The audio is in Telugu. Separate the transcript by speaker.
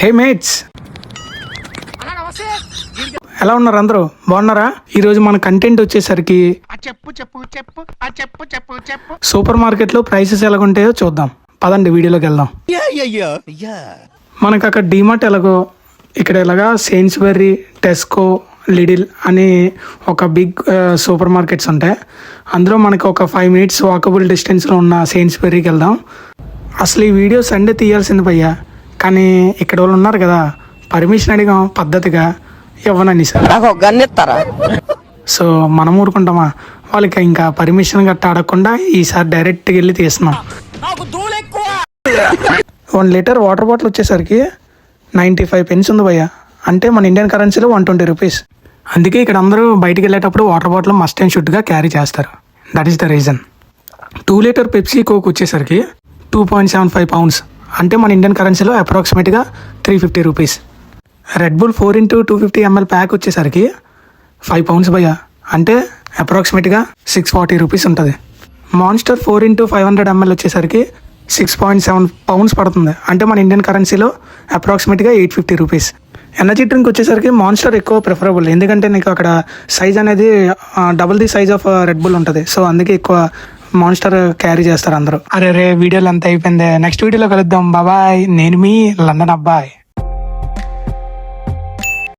Speaker 1: హే మేట్స్, ఎలా ఉన్నారు అందరూ? బాగున్నారా? ఈరోజు మన కంటెంట్ వచ్చేసరికి సూపర్ మార్కెట్లో ప్రైసెస్ ఎలాగుంటాయో చూద్దాం. పదండి వీడియోలోకి వెళ్దాం. మనకు అక్కడ డీమార్ట్ ఎలాగో ఇక్కడ ఎలాగా సెయిన్స్బరీ, టెస్కో, లిడిల్ అని ఒక బిగ్ సూపర్ మార్కెట్స్ ఉంటాయి. అందులో మనకు ఒక 5 minutes వాకబుల్ డిస్టెన్స్లో ఉన్న సెయిన్స్బరీకి వెళ్దాం. అసలు ఈ వీడియో సండే తీయాల్సింది భయ్యా, కానీ ఇక్కడ వాళ్ళు ఉన్నారు కదా, పర్మిషన్ అడిగాం పద్ధతిగా ఇవ్వనని సార్. సో మనం ఊరుకుంటామా? వాళ్ళకి ఇంకా పర్మిషన్ గట్టా అడగకుండా ఈసారి డైరెక్ట్గా వెళ్ళి తీస్తున్నాం. 1 liter వాటర్ బాటిల్ వచ్చేసరికి 95 pence ఉంది భయ్య. అంటే మన ఇండియన్ కరెన్సీలో 120 rupees. అందుకే ఇక్కడ అందరూ బయటికి వెళ్ళేటప్పుడు వాటర్ బాటిల్ మస్ట్ అండ్ షుడ్గా క్యారీ చేస్తారు. That is the reason. 2 liter Pepsi Coke వచ్చేసరికి 2.75 pounds. అంటే మన ఇండియన్ కరెన్సీలో అప్రాక్సిమేట్గా 350 rupees. Red bull 4 into 250 ml pack వచ్చేసరికి 5 pounds భయ్య. అంటే అప్రాక్సిమేట్గా 640 rupees ఉంటుంది. మాన్స్టర్ 4 into 500 ml వచ్చేసరికి 6.7 pounds పడుతుంది. అంటే మన ఇండియన్ కరెన్సీలో అప్రాక్సిమేట్గా 850 rupees. ఎనర్జీ డ్రింక్ వచ్చేసరికి మాన్స్టర్ ఎక్కువ ప్రిఫరబుల్, ఎందుకంటే నీకు అక్కడ సైజ్ అనేది double the size of red bull ఉంటుంది. సో అందుకే ఎక్కువ మాన్స్టర్ క్యారీ చేస్తారు అందరూ. అరే వీడియోలు అంతా అయిపోయింది. నెక్స్ట్ వీడియోలో కలుద్దాం. బాబాయ్. నేను మీ లండన్ అబ్బాయి.